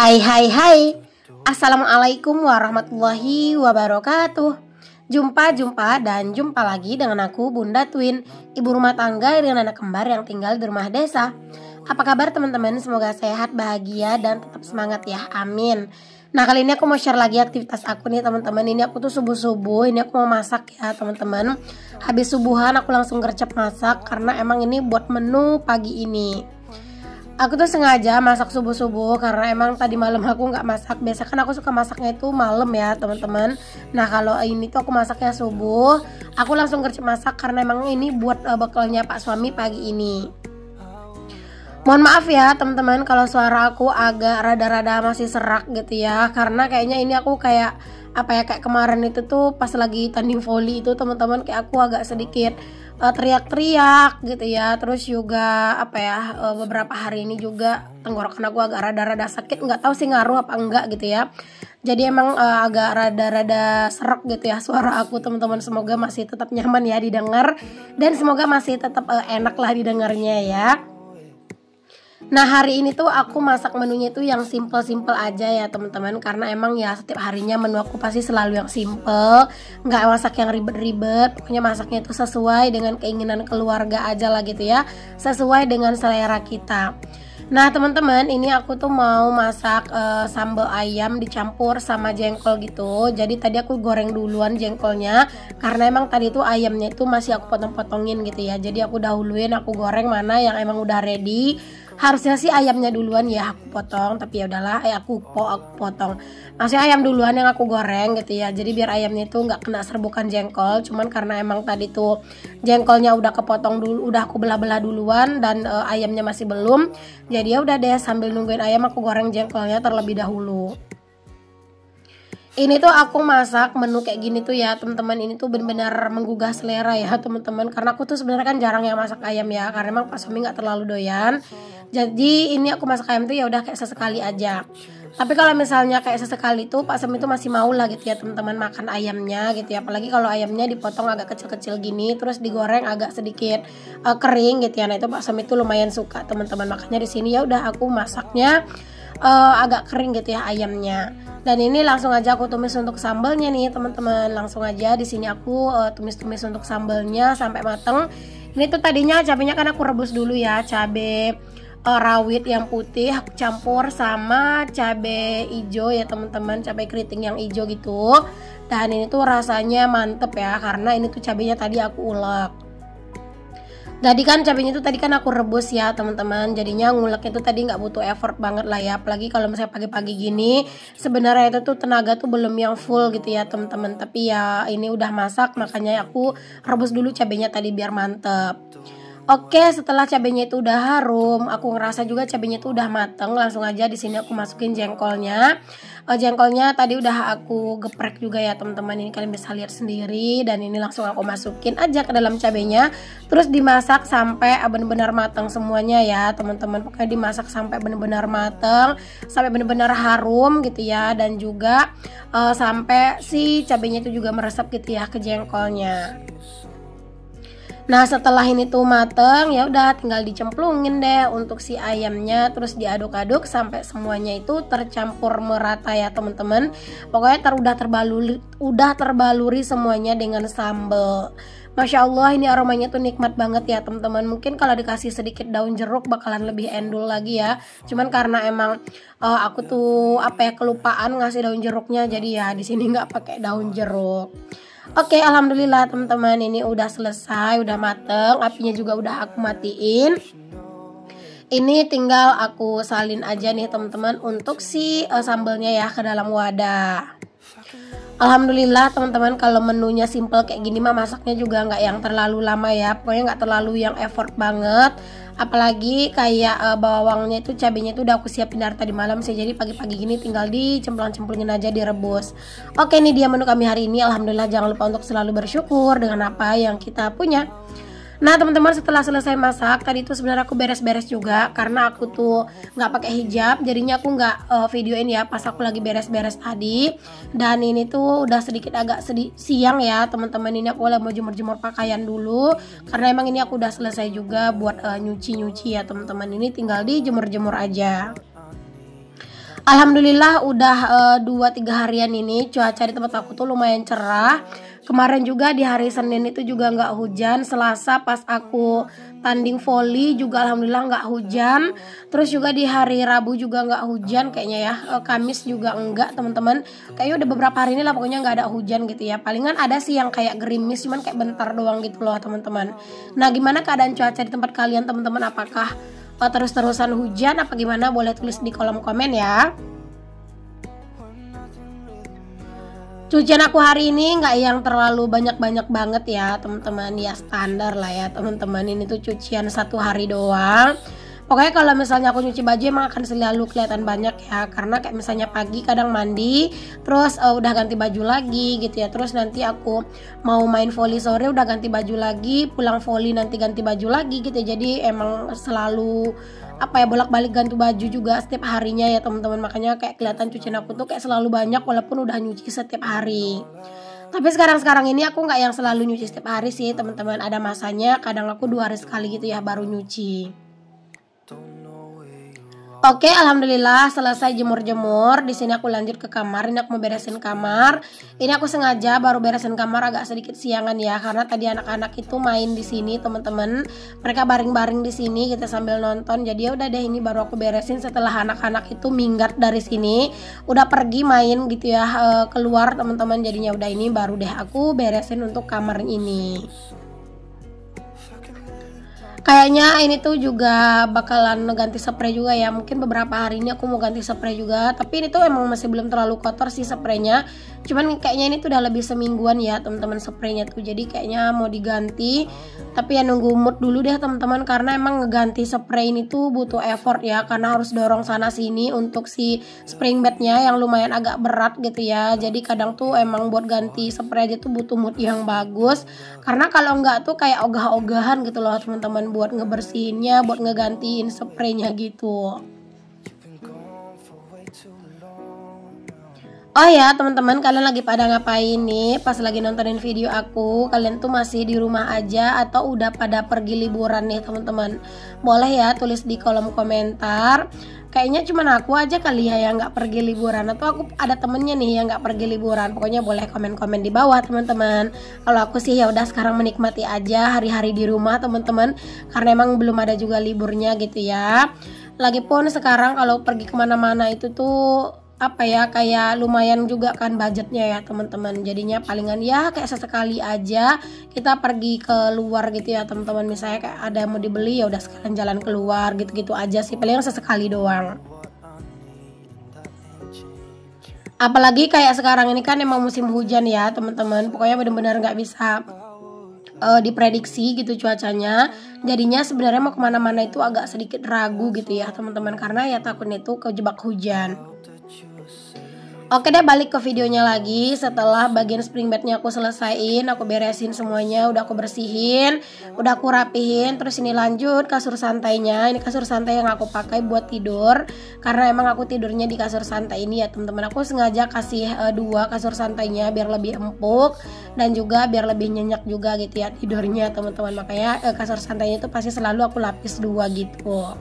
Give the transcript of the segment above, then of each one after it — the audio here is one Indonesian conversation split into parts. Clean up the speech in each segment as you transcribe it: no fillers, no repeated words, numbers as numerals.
Hai hai hai. Assalamualaikum warahmatullahi wabarakatuh. Jumpa lagi dengan aku Bunda Twin, ibu rumah tangga dengan anak kembar yang tinggal di rumah desa. Apa kabar teman-teman? Semoga sehat, bahagia, dan tetap semangat ya, amin. Nah, kali ini aku mau share lagi aktivitas aku nih teman-teman. Ini aku tuh subuh-subuh, ini aku mau masak ya teman-teman. Habis subuhan aku langsung gercep masak karena emang ini buat menu pagi ini. Aku tuh sengaja masak subuh-subuh karena emang tadi malam aku nggak masak. Biasa kan aku suka masaknya itu malam ya teman-teman. Nah, kalau ini tuh aku masaknya subuh. Aku langsung gercep masak karena emang ini buat bekalnya Pak suami pagi ini. Mohon maaf ya teman-teman kalau suara aku agak rada-rada masih serak gitu ya. Karena kayaknya ini aku kayak kayak kemarin itu tuh pas lagi tanding voli itu teman-teman, kayak aku agak sedikit teriak-teriak gitu ya. Terus juga beberapa hari ini juga tenggorokan aku agak rada-rada sakit, nggak tahu sih ngaruh apa enggak gitu ya. Jadi emang agak rada-rada serak gitu ya suara aku teman-teman. Semoga masih tetap nyaman ya didengar dan semoga masih tetap enak lah didengarnya ya. Nah, hari ini tuh aku masak menunya tuh yang simple-simple aja ya teman-teman. Karena emang ya setiap harinya menu aku pasti selalu yang simple, nggak masak yang ribet-ribet. Pokoknya masaknya itu sesuai dengan keinginan keluarga aja lah gitu ya, sesuai dengan selera kita. Nah teman-teman, ini aku tuh mau masak sambal ayam dicampur sama jengkol gitu. Jadi tadi aku goreng duluan jengkolnya karena emang tadi tuh ayamnya itu masih aku potong-potongin gitu ya. Jadi aku dahuluin, aku goreng mana yang emang udah ready. Harusnya sih ayamnya duluan ya aku potong, tapi ya udahlah, aku potong. Maksudnya ayam duluan yang aku goreng gitu ya. Jadi biar ayamnya itu nggak kena serbukan jengkol. Cuman karena emang tadi tuh jengkolnya udah kepotong dulu, udah aku belah-belah duluan dan ayamnya masih belum. Jadi ya udah deh, sambil nungguin ayam aku goreng jengkolnya terlebih dahulu. Ini tuh aku masak menu kayak gini tuh ya teman-teman, ini tuh benar-benar menggugah selera ya teman-teman. Karena aku tuh sebenarnya kan jarang yang masak ayam ya, karena emang Pak suami nggak terlalu doyan. Jadi ini aku masak ayam tuh ya udah kayak sesekali aja. Tapi kalau misalnya kayak sesekali tuh Pak suami tuh masih mau lah gitu ya teman-teman makan ayamnya gitu ya. Apalagi kalau ayamnya dipotong agak kecil-kecil gini, terus digoreng agak sedikit kering gitu ya. Nah itu Pak suami tuh lumayan suka teman-teman. Makanya di sini ya udah aku masaknya agak kering gitu ya ayamnya. Dan ini langsung aja aku tumis untuk sambalnya nih teman-teman. Langsung aja di sini aku tumis-tumis untuk sambalnya sampai mateng. Ini tuh tadinya cabenya kan aku rebus dulu ya, cabe rawit yang putih aku campur sama cabe hijau ya teman-teman, cabe keriting yang hijau gitu. Dan ini tuh rasanya mantep ya karena ini tuh cabenya tadi aku ulek. Jadi kan cabenya itu tadi kan aku rebus ya teman-teman, jadinya nguleknya itu tadi nggak butuh effort banget lah ya. Apalagi kalau misalnya pagi-pagi gini, sebenarnya itu tuh tenaga tuh belum yang full gitu ya teman-teman. Tapi ya ini udah masak, makanya aku rebus dulu cabenya tadi biar mantep. Oke, setelah cabenya itu udah harum, aku ngerasa juga cabenya itu udah mateng. Langsung aja di sini aku masukin jengkolnya. Jengkolnya tadi udah aku geprek juga ya teman-teman. Ini kalian bisa lihat sendiri. Dan ini langsung aku masukin aja ke dalam cabenya. Terus dimasak sampai benar-benar mateng semuanya ya teman-teman. Pokoknya dimasak sampai benar-benar mateng, sampai benar-benar harum gitu ya. Dan juga sampai si cabenya itu juga meresap gitu ya ke jengkolnya. Nah setelah ini tuh mateng ya udah tinggal dicemplungin deh untuk si ayamnya, terus diaduk-aduk sampai semuanya itu tercampur merata ya teman-teman. Pokoknya udah terbaluri semuanya dengan sambal. Masya Allah, ini aromanya tuh nikmat banget ya teman-teman. Mungkin kalau dikasih sedikit daun jeruk bakalan lebih endul lagi ya. Cuman karena emang aku tuh kelupaan ngasih daun jeruknya, jadi ya di sini nggak pakai daun jeruk. Oke, alhamdulillah teman-teman, ini udah selesai, udah mateng, apinya juga udah aku matiin. Ini tinggal aku salin aja nih teman-teman untuk si sambalnya ya ke dalam wadah. Alhamdulillah teman-teman, kalau menunya simple kayak gini mah masaknya juga nggak yang terlalu lama ya. Pokoknya nggak terlalu yang effort banget. Apalagi kayak bawangnya itu, cabenya itu udah aku siapin dari tadi malam sih. Jadi pagi-pagi gini tinggal dicemplung-cemplungin aja, direbus. Oke, ini dia menu kami hari ini. Alhamdulillah, jangan lupa untuk selalu bersyukur dengan apa yang kita punya. Nah teman-teman, setelah selesai masak tadi tuh sebenarnya aku beres-beres juga karena aku tuh nggak pakai hijab, jadinya aku nggak videoin ya pas aku lagi beres-beres tadi. Dan ini tuh udah sedikit agak siang ya teman-teman, ini aku mau jemur-jemur pakaian dulu karena emang ini aku udah selesai juga buat nyuci-nyuci ya teman-teman. Ini tinggal dijemur-jemur aja. Alhamdulillah udah 2-3 harian ini cuaca di tempat aku tuh lumayan cerah. Kemarin juga di hari Senin itu juga nggak hujan. Selasa pas aku tanding voli juga alhamdulillah nggak hujan. Terus juga di hari Rabu juga nggak hujan kayaknya ya. Kamis juga enggak teman-teman. Kayaknya udah beberapa hari ini lah pokoknya nggak ada hujan gitu ya. Palingan ada sih yang kayak gerimis cuman kayak bentar doang gitu loh teman-teman. Nah gimana keadaan cuaca di tempat kalian teman-teman? Apakah terus-terusan hujan apa gimana? Boleh tulis di kolom komen ya. Cucian aku hari ini nggak yang terlalu banyak-banyak banget ya teman-teman, ya standar lah ya teman-teman. Ini tuh cucian 1 hari doang. Pokoknya kalau misalnya aku nyuci baju emang akan selalu kelihatan banyak ya, karena kayak misalnya pagi kadang mandi terus udah ganti baju lagi gitu ya. Terus nanti aku mau main voli sore udah ganti baju lagi, pulang voli nanti ganti baju lagi gitu ya. Jadi emang selalu bolak-balik ganti baju juga setiap harinya ya teman-teman. Makanya kayak kelihatan cucian aku tuh kayak selalu banyak walaupun udah nyuci setiap hari. Tapi sekarang ini aku nggak yang selalu nyuci setiap hari sih teman-teman. Ada masanya kadang aku 2 hari sekali gitu ya baru nyuci. Oke, alhamdulillah selesai jemur-jemur. Di sini aku lanjut ke kamar. Ini aku mau beresin kamar. Ini aku sengaja baru beresin kamar agak sedikit siangan ya, karena tadi anak-anak itu main di sini, teman-teman. Mereka baring-baring di sini kita sambil nonton. Jadi ya udah deh, ini baru aku beresin setelah anak-anak itu minggat dari sini. Udah pergi main gitu ya, keluar teman-teman. Jadinya udah ini baru deh aku beresin untuk kamar ini. Kayaknya ini tuh juga bakalan ganti spray juga ya. Mungkin beberapa hari ini aku mau ganti spray juga. Tapi ini tuh emang masih belum terlalu kotor sih spraynya. Cuman kayaknya ini tuh udah lebih semingguan ya teman-teman spraynya tuh. Jadi kayaknya mau diganti. Tapi ya nunggu mood dulu deh teman-teman. Karena emang ngeganti spray ini tuh butuh effort ya. Karena harus dorong sana sini untuk si spring bednya yang lumayan agak berat gitu ya. Jadi kadang tuh emang buat ganti spray aja tuh butuh mood yang bagus. Karena kalau enggak tuh kayak ogah-ogahan gitu loh teman-teman, buat ngebersihinnya, buat ngegantiin spraynya gitu. Oh ya teman-teman, kalian lagi pada ngapain nih pas lagi nontonin video aku? Kalian tuh masih di rumah aja atau udah pada pergi liburan nih teman-teman? Boleh ya tulis di kolom komentar. Kayaknya cuma aku aja kali ya yang nggak pergi liburan, atau aku ada temennya nih yang nggak pergi liburan. Pokoknya boleh komen-komen di bawah teman-teman. Kalau aku sih ya udah sekarang menikmati aja hari-hari di rumah teman-teman, karena emang belum ada juga liburnya gitu ya. Lagipun sekarang kalau pergi kemana-mana itu tuh kayak lumayan juga kan budgetnya ya teman-teman. Jadinya palingan ya kayak sesekali aja kita pergi ke luar gitu ya teman-teman. Misalnya kayak ada mau dibeli ya udah sekalian jalan keluar gitu-gitu aja sih, paling sesekali doang. Apalagi kayak sekarang ini kan emang musim hujan ya teman-teman. Pokoknya benar-benar nggak bisa diprediksi gitu cuacanya. Jadinya sebenarnya mau kemana-mana itu agak sedikit ragu gitu ya teman-teman, karena ya takutnya itu kejebak hujan. Oke deh, balik ke videonya lagi. Setelah bagian spring bednya aku selesaiin, aku beresin semuanya, udah aku bersihin, udah aku rapihin. Terus ini lanjut kasur santainya. Ini kasur santai yang aku pakai buat tidur, karena emang aku tidurnya di kasur santai ini ya teman-teman. Aku sengaja kasih 2 kasur santainya biar lebih empuk dan juga biar lebih nyenyak juga gitu ya tidurnya teman-teman. Makanya kasur santainya itu pasti selalu aku lapis 2 gitu.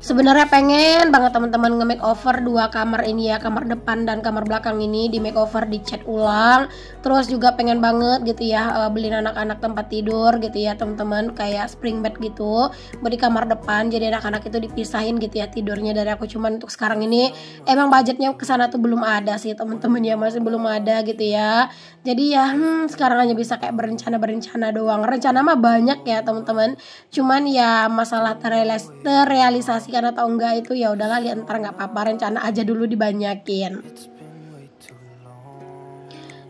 Sebenarnya pengen banget teman-teman nge-makeover 2 kamar ini ya, kamar depan dan kamar belakang ini di makeover, dicat ulang. Terus juga pengen banget gitu ya beliin anak-anak tempat tidur gitu ya teman-teman, kayak spring bed gitu buat di kamar depan. Jadi anak-anak itu dipisahin gitu ya tidurnya dari aku. Cuman untuk sekarang ini emang budgetnya kesana tuh belum ada sih teman-teman ya, masih belum ada gitu ya. Jadi ya sekarang hanya bisa kayak berencana doang. Rencana mah banyak ya teman-teman. Cuman ya masalah terrealisasi atau enggak itu ya udahlah, lihat ntar nggak apa-apa, rencana aja dulu dibanyakin.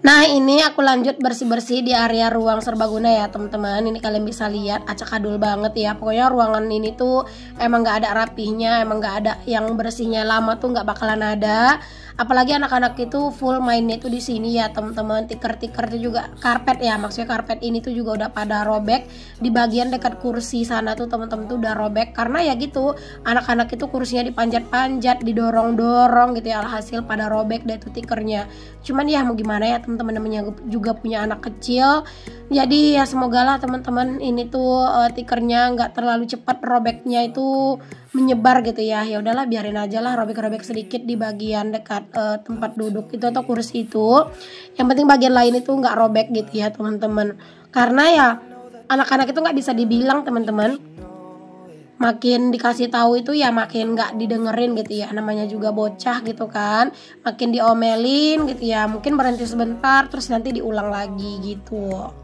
Nah ini aku lanjut bersih-bersih di area ruang serbaguna ya teman-teman. Ini kalian bisa lihat acak-adul banget ya. Pokoknya ruangan ini tuh emang nggak ada rapihnya, emang nggak ada yang bersihnya lama tuh nggak bakalan ada. Apalagi anak-anak itu full mainnya itu di sini ya teman-teman. Tikar-tikar itu juga karpet ya, maksudnya karpet ini tuh juga udah pada robek. Di bagian dekat kursi sana tuh teman-teman tuh udah robek, karena ya gitu anak-anak itu kursinya dipanjat-panjat, didorong-dorong gitu ya, alhasil pada robek deh tuh tikernya. Cuman ya mau gimana ya teman-teman, teman-teman namanya juga punya anak kecil. Jadi ya semogalah teman-teman ini tuh tikernya nggak terlalu cepat robeknya itu menyebar gitu ya. Ya udahlah biarin aja lah robek-robek sedikit di bagian dekat tempat duduk itu atau kursi itu. Yang penting bagian lain itu nggak robek gitu ya teman-teman. Karena ya anak-anak itu nggak bisa dibilang teman-teman, makin dikasih tahu itu ya makin nggak didengerin gitu ya, namanya juga bocah gitu kan, makin diomelin gitu ya, mungkin berhenti sebentar terus nanti diulang lagi gitu.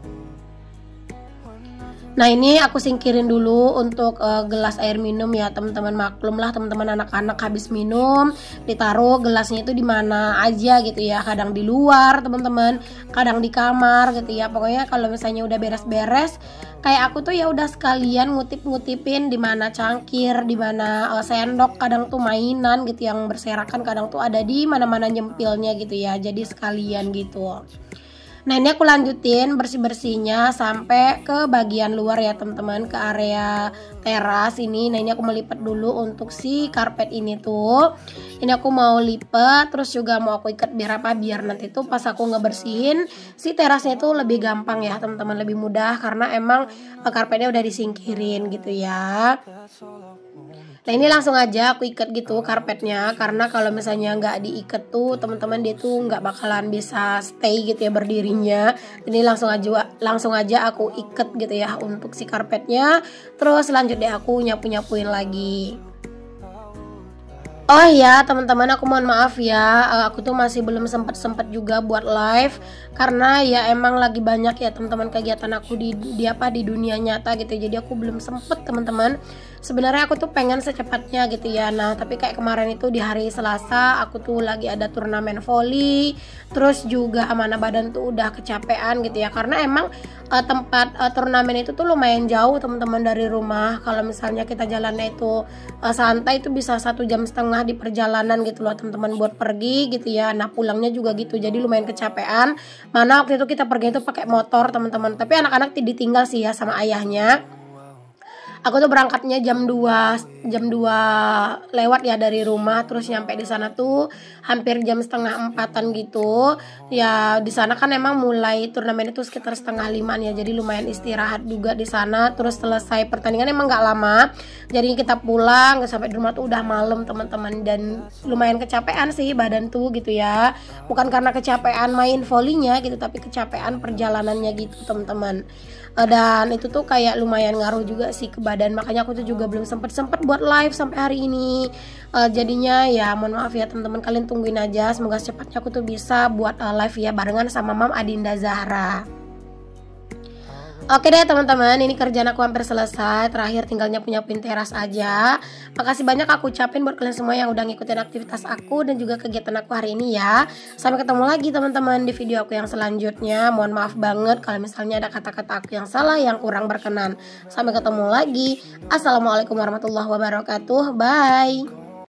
Nah ini aku singkirin dulu untuk gelas air minum ya teman-teman, maklum lah teman-teman anak-anak habis minum ditaruh gelasnya itu di mana aja gitu ya, kadang di luar teman-teman, kadang di kamar gitu ya. Pokoknya kalau misalnya udah beres-beres kayak aku tuh ya udah sekalian ngutip-ngutipin di mana cangkir, di mana sendok, kadang tuh mainan gitu yang berserakan, kadang tuh ada di mana-mana nyempilnya gitu ya. Jadi sekalian gitu. Nah ini aku lanjutin bersih-bersihnya sampai ke bagian luar ya teman-teman, ke area teras ini. Nah ini aku melipat dulu untuk si karpet ini tuh. Ini aku mau lipat, terus juga mau aku ikat biar apa? Biar nanti tuh pas aku ngebersihin si terasnya itu lebih gampang ya teman-teman, lebih mudah karena emang karpetnya udah disingkirin gitu ya. Nah ini langsung aja aku ikat gitu karpetnya, karena kalau misalnya nggak diikat tuh teman-teman dia tuh nggak bakalan bisa stay gitu ya berdirinya. Ini langsung aja aku ikat gitu ya untuk si karpetnya. Terus lanjut deh aku nyapu-nyapuin lagi. Oh ya teman-teman, aku mohon maaf ya, aku tuh masih belum sempat juga buat live karena ya emang lagi banyak ya teman-teman kegiatan aku di dunia nyata gitu. Jadi aku belum sempet teman-teman. Sebenarnya aku tuh pengen secepatnya gitu ya. Nah tapi kayak kemarin itu di hari Selasa aku tuh lagi ada turnamen volley, terus juga amanah badan tuh udah kecapean gitu ya, karena emang tempat turnamen itu tuh lumayan jauh teman-teman dari rumah. Kalau misalnya kita jalannya itu santai itu bisa 1,5 jam di perjalanan gitu loh teman-teman buat pergi gitu ya. Nah pulangnya juga gitu, jadi lumayan kecapean. Mana waktu itu kita pergi itu pakai motor teman-teman, tapi anak-anak ditinggal sih ya sama ayahnya. Aku tuh berangkatnya jam 2 lewat ya dari rumah, terus nyampe di sana tuh hampir jam 3:30 gitu. Ya di sana kan emang mulai turnamen itu sekitar 4:30 ya. Jadi lumayan istirahat juga di sana. Terus selesai pertandingan emang nggak lama. Jadi kita pulang sampai di rumah tuh udah malam teman-teman, dan lumayan kecapean sih badan tuh gitu ya. Bukan karena kecapean main volleynya gitu, tapi kecapean perjalanannya gitu teman-teman. Dan itu tuh kayak lumayan ngaruh juga sih ke badan, makanya aku tuh juga belum sempet buat live sampai hari ini. Jadinya ya mohon maaf ya teman-teman, kalian tungguin aja, semoga secepatnya aku tuh bisa buat live ya barengan sama Mam Adinda Zahra. Oke deh teman-teman, ini kerjaan aku hampir selesai. Terakhir tinggal nyapu-nyapuin teras aja. Makasih banyak aku ucapin buat kalian semua yang udah ngikutin aktivitas aku dan juga kegiatan aku hari ini ya. Sampai ketemu lagi teman-teman di video aku yang selanjutnya. Mohon maaf banget kalau misalnya ada kata-kata aku yang salah, yang kurang berkenan. Sampai ketemu lagi. Assalamualaikum warahmatullahi wabarakatuh. Bye.